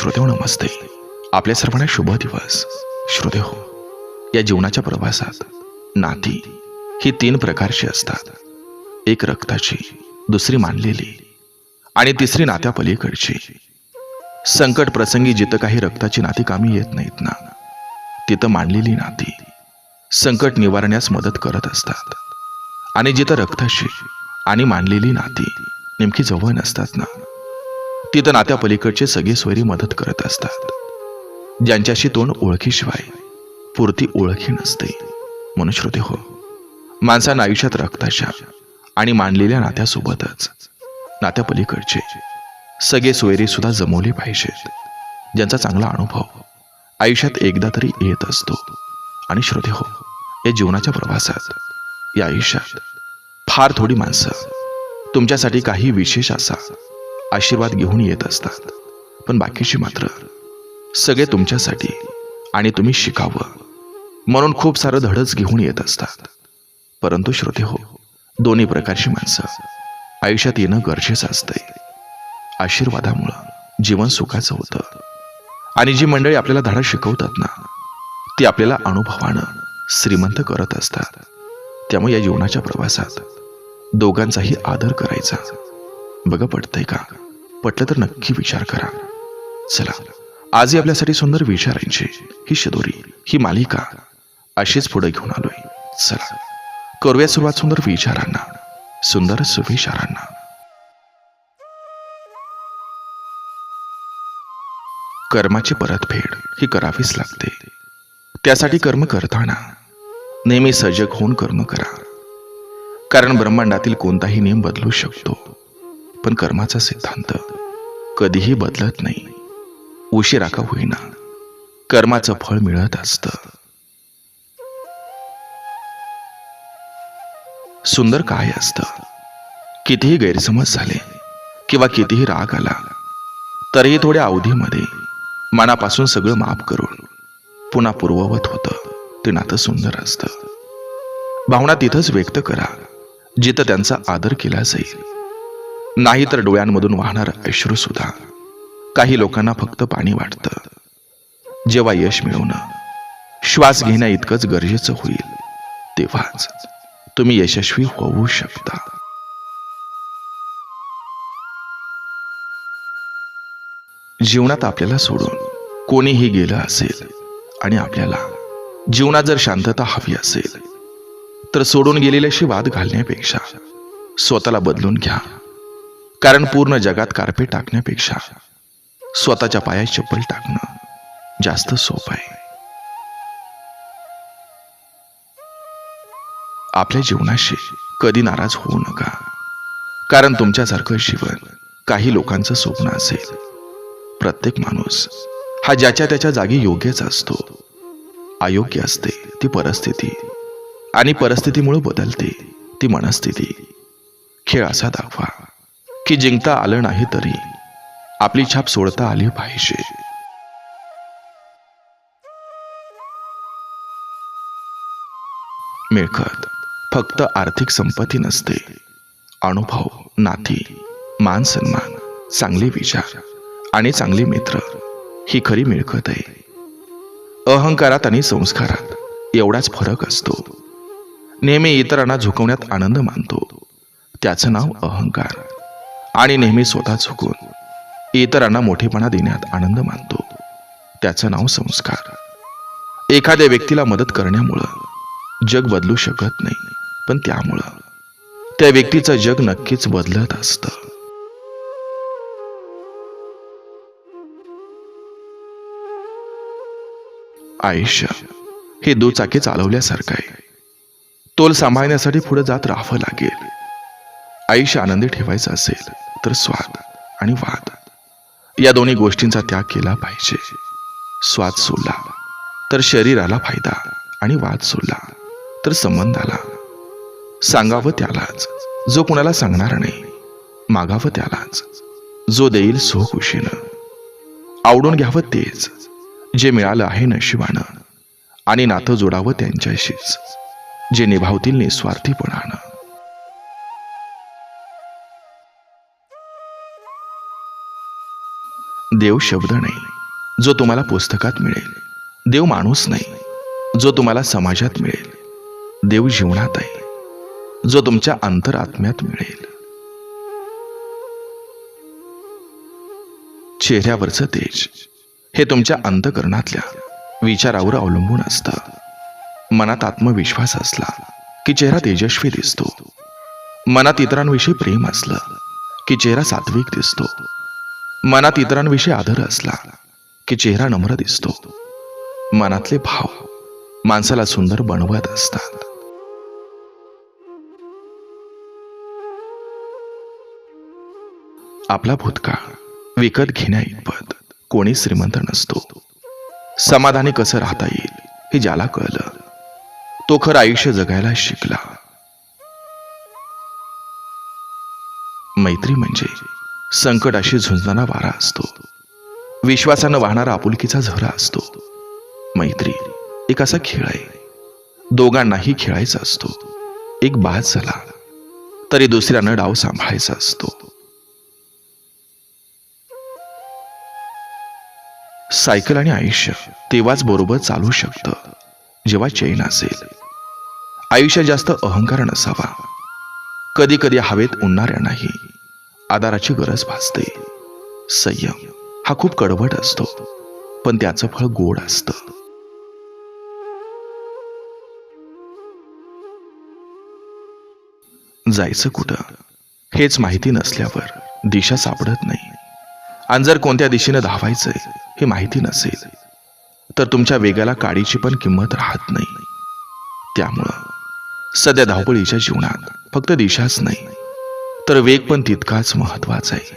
श्रोतेहो नमस्ते. आपल्या सर्वांना शुभ दिवस. श्रोतेहो, या जीवनाच्या प्रवासात नाती ही 3 प्रकारची असतात. एक रक्ताची, दुसरी मानलेली आणि तिसरी नात्या पलीकडची. संकट प्रसंगी जिथं काही रक्ताची नाती कामी येत नाहीत ना, तिथं मानलेली नाती संकट निवारण्यास मदत करत असतात. आणि जिथं रक्ताची आणि मानलेली नाती नेमकी जवळ नसतात ना, तिथं नात्या पलीकडचे सगळे सोयरी मदत करत असतात. ज्यांच्याशी तोंड ओळखीशिवाय पुरती ओळखी नसते. म्हणून श्रोते हो, माणसानं आयुष्यात रक्ताच्या आणि मानलेल्या नात्यासोबतच नात्या पलीकडचे सगळे सोयरी सुद्धा जमवले पाहिजेत, ज्यांचा चांगला अनुभव आयुष्यात एकदा तरी येत असतो. आणि श्रोते हो, या जीवनाच्या प्रवासात, या आयुष्यात फार थोडी माणसं तुमच्यासाठी काही विशेष असा आशीर्वाद घेऊन येत असतात, पण बाकीची मात्र सगळे तुमच्यासाठी आणि तुम्ही शिकावं म्हणून खूप सारं धडच घेऊन येत असतात. परंतु श्रोते हो, दोन्ही प्रकारची माणसं आयुष्यात येणं गरजेचं असतंय. आशीर्वादामुळं जीवन सुखाचं होतं. आणि जी मंडळी आपल्याला धडा शिकवतात ना, ती आपल्याला अनुभवानं श्रीमंत करत असतात. त्यामुळे या जीवनाच्या प्रवासात दोघांचाही आदर करायचा. बघा, पटतंय का? पटलं तर नक्की विचार करा. चला, आजही आपल्यासाठी सुंदर विचारांची ही शिदोरी, ही मालिका अशीच पुढे घेऊन आलोय. चला, करूया सुरुवात सुंदर विचारांना, सुंदर सुविचारांना. कर्माची परतफेड ही करावीच लागते. त्यासाठी कर्म करताना नेहमी सजग होऊन कर्म करा. कारण ब्रह्मांडातील कोणताही नियम बदलू शकतो, पण कर्माचा सिद्धांत कधीही बदलत नाही. उशिरा का होईना कर्माचं फळ मिळत असतं. सुंदर काय असतं, कितीही गैरसमज झाले किंवा कितीही राग आला तरीही थोड्या अवधीमध्ये मनापासून सगळं माफ करून पुन्हा पूर्ववत होतं ते नातं सुंदर असतं. भावना तिथंच व्यक्त करा जिथं त्यांचा आदर केला जाईल. नाही तर डोळ्यांमधून वाहणारं अश्रू सुद्धा काही लोकांना फक्त पाणी वाटतं. जेव्हा यश मिळवणं, श्वास घेण्या इतकंच गरजेचं होईल, तेव्हाच तुम्ही यशस्वी होऊ शकता. जीवनात आपल्याला सोडून कोणीही गेलं असेल आणि आपल्याला जीवनात जर शांतता हवी असेल, तर सोडून गेलेल्याशी वाद घालण्यापेक्षा स्वतःला बदलून घ्या. कारण पूर्ण जगात कार्पेट टाकण्यापेक्षा स्वतःच्या पायात चप्पल टाकणं जास्त सोपं आहे. आपल्या जीवनाशी कधी नाराज होऊ नका. कारण तुमच्यासारखं जीवन काही लोकांचं स्वप्न असेल. प्रत्येक माणूस हा ज्याच्या त्याच्या जागी योग्यच असतो. अयोग्य असते ती परिस्थिती, आणि परिस्थितीमुळे बदलते ती मनस्थिती. खेळ असा दाखवा की जिंकता आलं नाही तरी आपली छाप सोडता आली पाहिजे. मिळकत फक्त आर्थिक संपत्ती नसते. अनुभव, नाती, मान सन्मान, चांगले विचार आणि चांगले मित्र ही खरी मिळकत आहे. अहंकारात आणि संस्कारात एवढाच फरक असतो. नेहमी इतरांना झुकवण्यात आनंद मानतो, त्याचं नाव अहंकार. आणि नेहमी स्वतः झुकून इतरांना मोठेपणा देण्यात आनंद मानतो, त्याचं नाव संस्कार. एखाद्या व्यक्तीला मदत करण्यामुळं जग बदलू शकत नाही, पण त्यामुळं त्या व्यक्तीचं जग नक्कीच बदलत असतं. आयुष्य हे दुचाकी चालवल्यासारखं आहे. तोल सांभाळण्यासाठी पुढे जात राहावं लागेल. आयुष्य आनंदी ठेवायचं असेल तर स्वाद आणि वाद या दोन्ही गोष्टींचा त्याग केला पाहिजे. स्वाद सोडला तर शरीराला फायदा, आणि वाद सोडला तर संबंधाला. सांगावं त्यालाच जो कुणाला सांगणार नाही. मागावं त्यालाच जो देईल सो खुशीनं. आवडून घ्यावं तेच जे मिळालं आहे नशिबानं. आणि नातं जोडावं त्यांच्याशीच जे निभावतील निस्वार्थीपणानं. देव शब्द नाही जो तुम्हाला पुस्तकात मिळेल, देव माणूस नाही जो तुम्हाला समाजात मिळेल, देव जीवनात आहे जो तुमच्या अंतरात्म्यात मिळेल. चेहऱ्यावरचं तेज हे तुमच्या अंतकरणातल्या विचारावर अवलंबून असतं. मनात आत्मविश्वास असला की चेहरा तेजस्वी दिसतो. मनात इतरांविषयी प्रेम असलं की चेहरा सात्विक दिसतो. मनात इतरांविषयी आदर असला की चेहरा नम्र दिसतो. मनातले भाव माणसाला सुंदर बनवत असतात. आपला भूतकाळ विकत घेण्या इतपत कोणी श्रीमंत नसतो. समाधानी कसं राहता येईल हे ज्याला कळलं तो खरं आयुष्य जगायला शिकला. मैत्री म्हणजे संकटाशी झुंजणारा वारा असतो. विश्वासानं वाहणारा आपुलकीचा झरा असतो. मैत्री एक असा खेळ आहे, दोघांनाही खेळायचा असतो. एक बाद झाला तरी दुसऱ्यानं डाव सांभाळायचा असतो. सायकल आणि आयुष्य तेव्हाच बरोबर चालू शकतं जेव्हा चैन असेल. आयुष्यात जास्त अहंकार नसावा. कधी कधी हवेत उडणाऱ्यांनाही आधाराची गरज भासते. संयम हा खूप कडवट असतो, पण त्याचं फळ गोड असतं. जायचं कुठं हेच माहिती नसल्यावर दिशा सापडत नाही. आणि जर कोणत्या दिशेनं धावायचंय हे माहिती नसेल तर तुमच्या वेगाला काडीची पण किंमत राहत नाही. त्यामुळं सध्या धावपळीच्या जीवनात फक्त दिशाच नाही तर वेग पण तितकाच महत्वाचा आहे.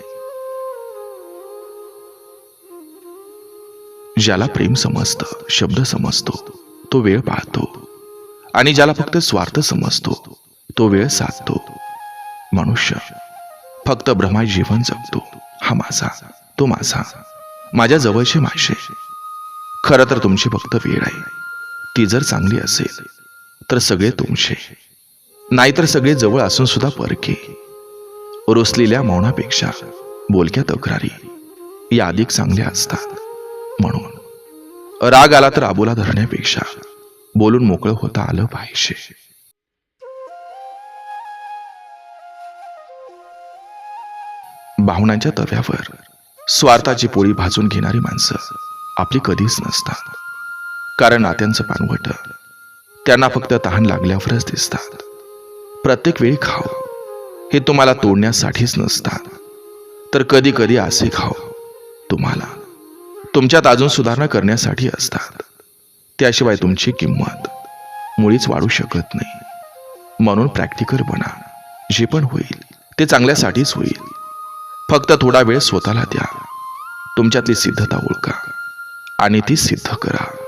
ज्याला प्रेम समजतं, शब्द समजतो, तो वेळ पाळतो. आणि ज्याला फक्त स्वार्थ समजतो तो वेळ साधतो. मनुष्य फक्त भ्रमात जीवन जगतो. हा माझा, तो माझा, माझ्या जवळचे माझे. खरं तर तुमची फक्त वेळ आहे. ती जर चांगली असेल तर सगळे तुमचे, नाहीतर सगळे जवळ असून सुद्धा परके. रुसलेल्या मौनापेक्षा बोलक्या तक्रारी या अधिक चांगल्या असतात. म्हणून राग आला तर आबोला धरण्यापेक्षा बोलून मोकळं होता आलं पाहिजे. भावनांच्या तव्यावर स्वार्थाची पोळी भाजून घेणारी माणसं आपली कधीच नसतात. कारण नात्यांचं पानवट त्यांना फक्त तहान लागल्यावरच दिसतात. प्रत्येक वेळी खाव हे तुम्हाला तोडण्यासाठीच नसतात, तर कधी कधी असे खाव तुम्हाला तुमच्यात अजून सुधारणा करण्यासाठी असतात. त्याशिवाय तुमची किंमत मुळीच वाढू शकत नाही. म्हणून प्रॅक्टिकल बना. जे पण होईल ते चांगल्यासाठीच होईल. फक्त थोडा वेळ स्वतःला द्या. तुमच्यातली सिद्धता ओळखा आणि ती सिद्ध करा.